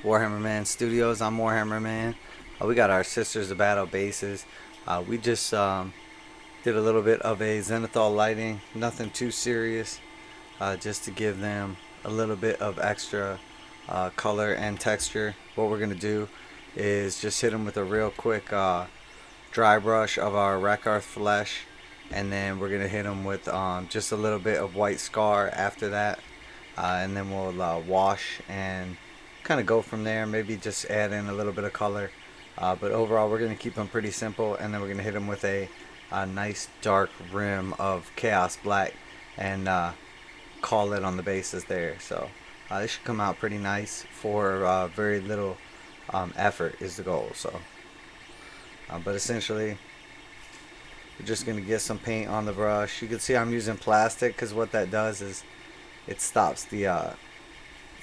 Warhammer Man Studios. I'm Warhammer Man. We got our Sisters of Battle bases. We just did a little bit of a zenithal lighting, nothing too serious, just to give them a little bit of extra color and texture. What we're going to do is just hit them with a real quick dry brush of our Rakarth flesh, and then we're going to hit them with just a little bit of white scar after that, and then we'll wash and kind of go from there. Maybe just add in a little bit of color, but overall we're going to keep them pretty simple, and then we're going to hit them with a nice dark rim of chaos black and call it on the bases there. So this should come out pretty nice for very little effort is the goal. So but essentially we're just going to get some paint on the brush. You can see I'm using plastic because what that does is it stops the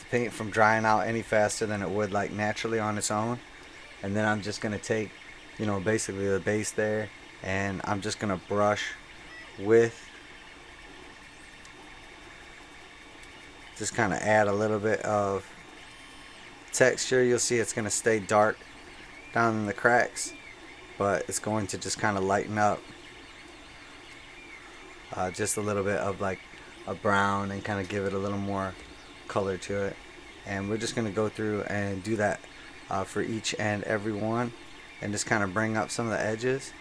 paint from drying out any faster than it would like naturally on its own. And then I'm just gonna take, basically the base there, and I'm just gonna brush with, just kind of add a little bit of texture. You'll see it's gonna stay dark down in the cracks, but it's going to just kind of lighten up just a little bit of like a brown and kind of give it a little more color to it. And we're just going to go through and do that for each and every one, and just kind of bring up some of the edges.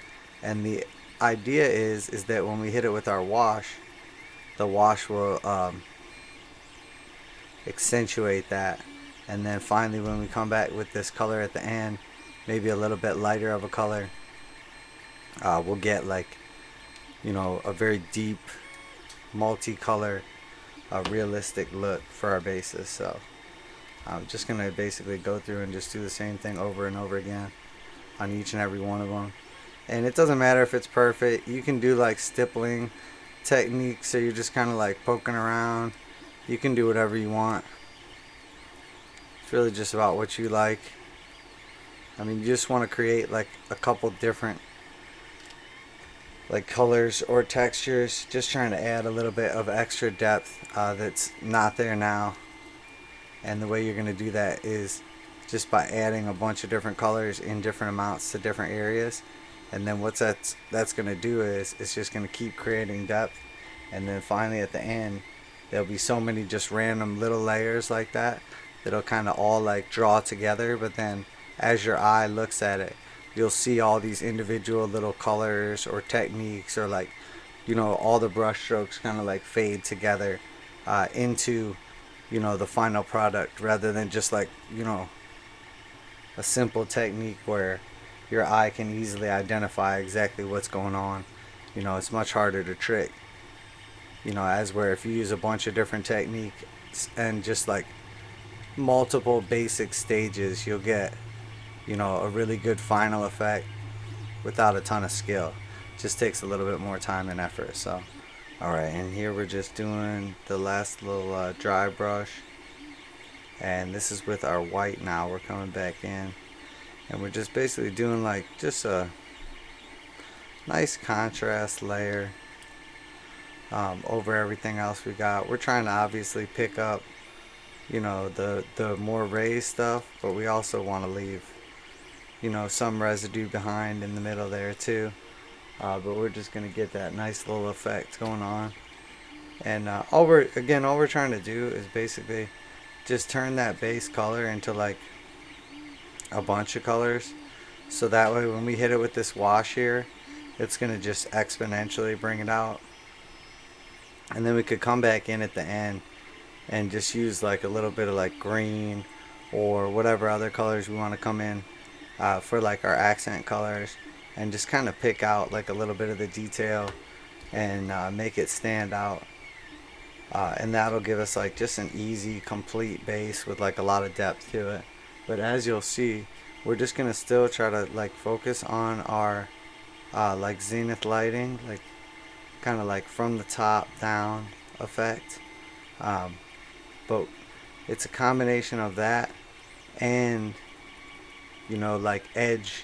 And the idea is that when we hit it with our wash, the wash will accentuate that. And then finally when we come back with this color at the end, maybe a little bit lighter of a color, we'll get like a very deep multicolor realistic look for our bases. So I'm just going to basically go through and just do the same thing over and over again on each and every one of them. And it doesn't matter if it's perfect. You can do like stippling techniques, so you're just kind of like poking around. You can do whatever you want. It's really just about what you like. I mean, you just want to create like a couple different like colors or textures, just trying to add a little bit of extra depth that's not there now. And the way you're going to do that is just by adding a bunch of different colors in different amounts to different areas. And then what that's going to do is it's just going to keep creating depth. And then finally at the end, there'll be so many just random little layers like that that'll kind of all like draw together. But then as your eye looks at it, you'll see all these individual little colors or techniques, or like all the brush strokes kind of like fade together into the final product, rather than just like a simple technique where your eye can easily identify exactly what's going on. It's much harder to trick, as where if you use a bunch of different techniques and just like multiple basic stages, you'll get a really good final effect without a ton of skill. Just takes a little bit more time and effort. So alright, and here we're just doing the last little dry brush, and this is with our white. Now we're coming back in, and we're just basically doing like just a nice contrast layer over everything else we got. We're trying to obviously pick up the more raised stuff, but we also want to leave some residue behind in the middle there too. But we're just gonna get that nice little effect going on. And all we're trying to do is basically just turn that base color into like a bunch of colors, so that way when we hit it with this wash here, it's gonna just exponentially bring it out. And then we could come back in at the end and just use like a little bit of like green or whatever other colors we want to come in for like our accent colors, and just kind of pick out like a little bit of the detail and make it stand out. And that'll give us like just an easy complete base with like a lot of depth to it. But as you'll see, we're just gonna still try to like focus on our like zenith lighting, like kind of like from the top down effect. But it's a combination of that and like edge,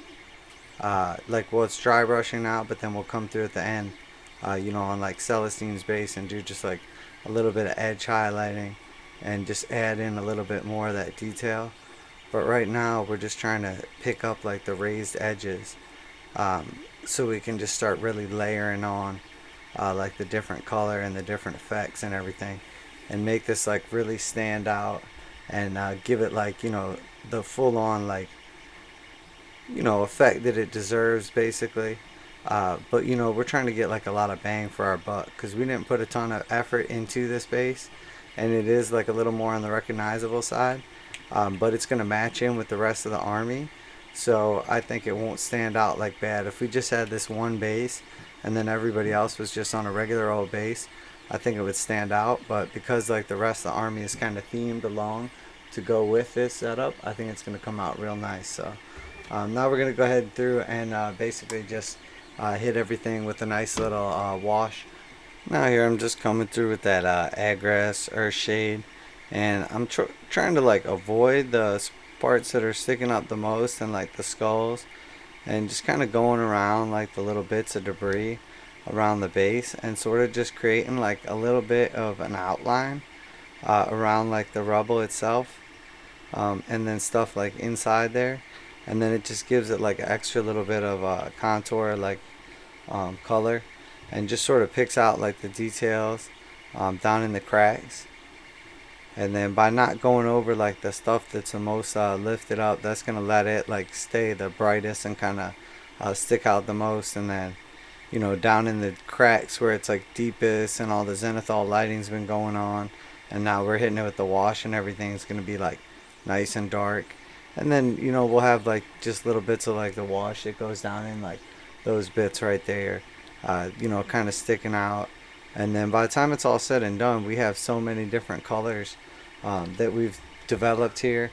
like it's dry brushing out, but then we'll come through at the end on like Celestine's base and do just like a little bit of edge highlighting and just add in a little bit more of that detail. but right now we're just trying to pick up like the raised edges, so we can just start really layering on like the different color and the different effects and everything, and make this like really stand out, and give it like, the full on like, effect that it deserves basically. But we're trying to get like a lot of bang for our buck, because we didn't put a ton of effort into this base, and it is like a little more on the recognizable side, but it's going to match in with the rest of the army, so I think it won't stand out like bad. If we just had this one base and then everybody else was just on a regular old base, I think it would stand out. But because like the rest of the army is kind of themed along to go with this setup, I think it's going to come out real nice. So now we're going to go ahead through and basically just hit everything with a nice little wash. Now here I'm just coming through with that Aggrass Earth Shade, and I'm trying to like avoid the parts that are sticking up the most and like the skulls, and just kind of going around like the little bits of debris around the base, and sort of just creating like a little bit of an outline around like the rubble itself, and then stuff like inside there, and then it just gives it like an extra little bit of contour, like color, and just sort of picks out like the details down in the cracks. And then by not going over like the stuff that's the most lifted up, that's gonna let it like stay the brightest and kind of stick out the most. And then down in the cracks where it's like deepest and all the zenithal lighting's been going on, and now we're hitting it with the wash and everything, it's gonna be like nice and dark. And then we'll have like just little bits of like the wash that goes down in like those bits right there, kind of sticking out. And then by the time it's all said and done, we have so many different colors that we've developed here,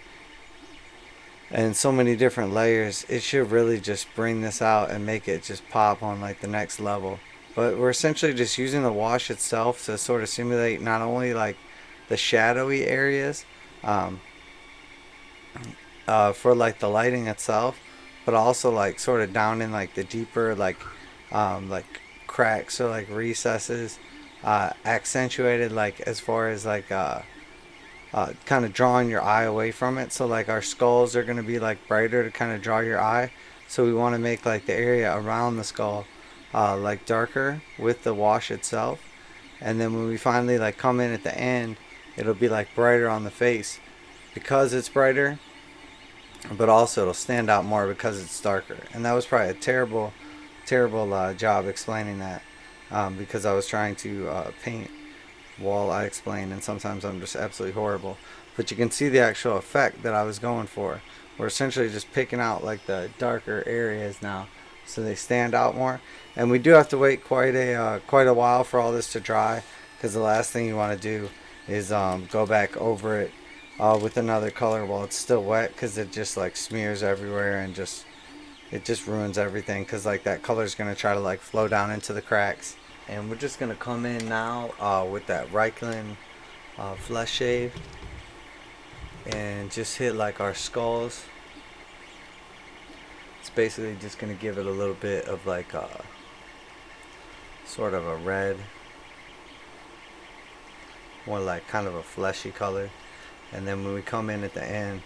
and so many different layers. It should really just bring this out and make it just pop on like the next level. But we're essentially just using the wash itself to sort of simulate not only like the shadowy areas, um, for like the lighting itself, but also like sort of down in like the deeper like cracks or like recesses, accentuated like as far as like kind of drawing your eye away from it. So like our skulls are going to be like brighter to kind of draw your eye, so we want to make like the area around the skull like darker with the wash itself. And then when we finally like come in at the end, it'll be like brighter on the face because it's brighter, but also it'll stand out more because it's darker. And that was probably a terrible job explaining that, because I was trying to paint while I explain, and sometimes I'm just absolutely horrible. But you can see the actual effect that I was going for. We're essentially just picking out like the darker areas now, so they stand out more. And we do have to wait quite a while for all this to dry, because the last thing you want to do is go back over it with another color while it's still wet, because it just like smears everywhere and it just ruins everything, because like that color is going to try to like flow down into the cracks. And we're just going to come in now with that Reichland flesh shade, and just hit like our skulls. It's basically just going to give it a little bit of like sort of a red, more like kind of a fleshy color. And then when we come in at the end,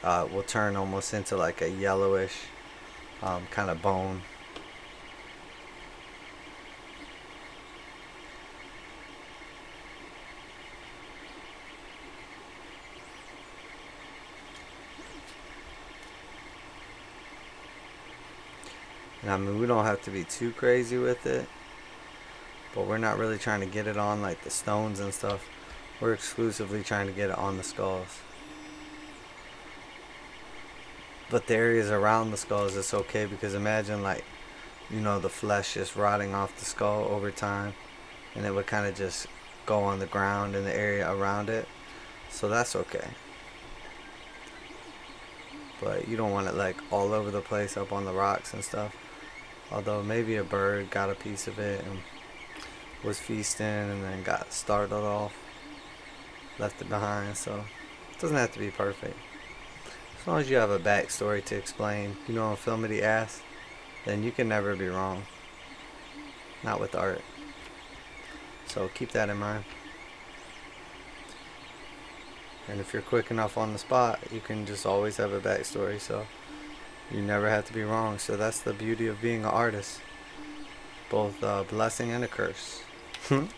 we'll turn almost into like a yellowish kind of bone. And I mean, we don't have to be too crazy with it, but we're not really trying to get it on like the stones and stuff. We're exclusively trying to get it on the skulls. But the areas around the skulls, it's okay, because imagine like, the flesh just rotting off the skull over time, and it would kind of just go on the ground in the area around it. So that's okay. But you don't want it like all over the place up on the rocks and stuff. Although maybe a bird got a piece of it and was feasting and then got startled off, left it behind. So it doesn't have to be perfect. As long as you have a backstory to explain, and film the ass, then you can never be wrong. Not with art. So keep that in mind. And if you're quick enough on the spot, you can just always have a backstory, so you never have to be wrong. So that's the beauty of being an artist, both a blessing and a curse. And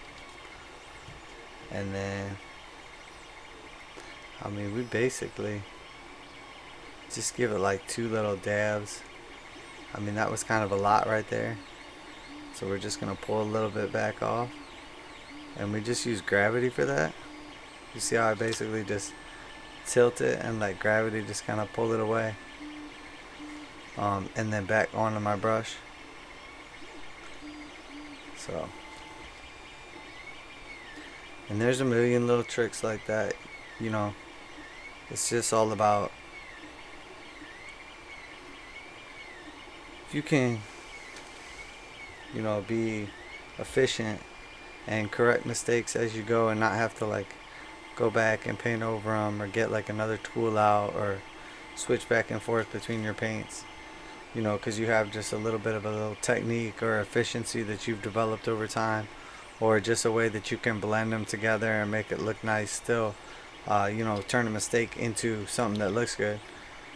then, I mean, we basically just give it like 2 little dabs. I mean, that was kind of a lot right there, so we're just gonna pull a little bit back off, and we just use gravity for that. You see how I basically just tilt it and let gravity just kind of pull it away, and then back onto my brush. So, and there's a million little tricks like that, you know. It's just all about, if you can, you know, be efficient and correct mistakes as you go, and not have to like go back and paint over them, or get like another tool out, or switch back and forth between your paints, you know, because you have just a little bit of a little technique or efficiency that you've developed over time, or just a way that you can blend them together and make it look nice still. You know, turn a mistake into something that looks good.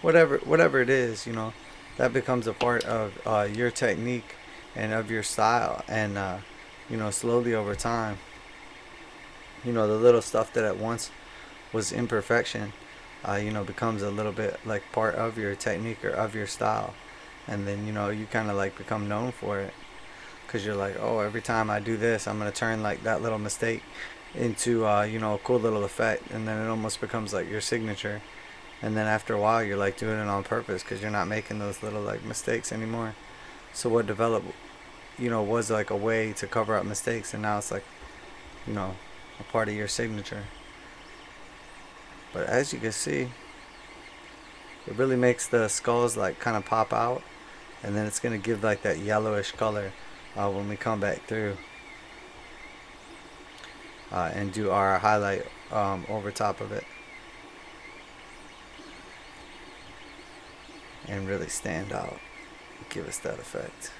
Whatever it is, you know, that becomes a part of your technique and of your style, and you know, slowly over time, you know, the little stuff that at once was imperfection, you know, becomes a little bit like part of your technique or of your style, and then, you know, you kind of like become known for it, because you're like, oh, every time I do this, I'm gonna turn like that little mistake into you know, a cool little effect, and then it almost becomes like your signature. And then after a while, you're like doing it on purpose, because you're not making those little like mistakes anymore. So what developed, you know, was like a way to cover up mistakes, and now it's like, you know, a part of your signature. But as you can see, it really makes the skulls like kind of pop out, and then it's gonna give like that yellowish color when we come back through and do our highlight over top of it, and really stand out, give us that effect.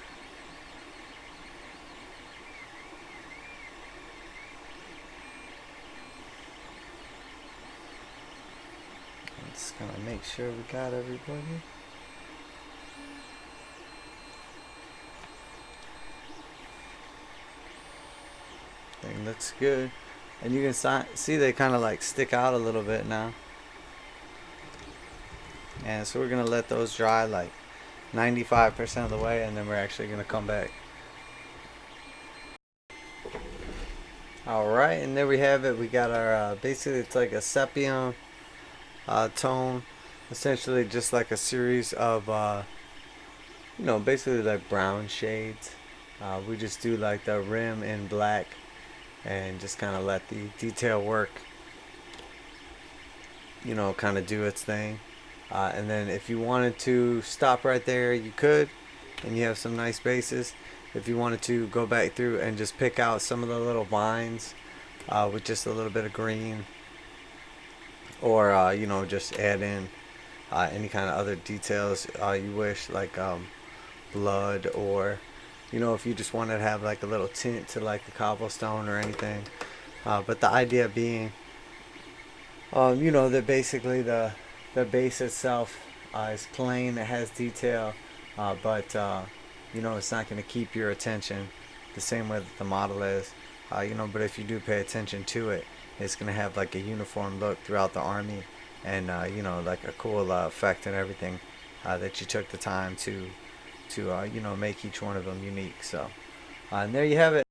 Just gonna make sure we got everybody. Thing looks good, and you can see they kind of like stick out a little bit now. And so we're gonna let those dry like 95% of the way, and then we're actually gonna come back. Alright, and there we have it. We got our basically, it's like a sepia tone, essentially just like a series of you know, basically like brown shades. We just do like the rim in black, and just kind of let the detail work, you know, kind of do its thing. And then if you wanted to stop right there, you could, and you have some nice bases. If you wanted to go back through and just pick out some of the little vines with just a little bit of green, or you know, just add in any kind of other details you wish, like blood, or, you know, if you just wanted to have like a little tint to like the cobblestone or anything. But the idea being, you know, that basically the base itself is plain, it has detail, but you know, it's not going to keep your attention the same way that the model is. You know, but if you do pay attention to it, it's going to have like a uniform look throughout the army, and you know, like a cool effect and everything, that you took the time to you know, make each one of them unique. So and there you have it.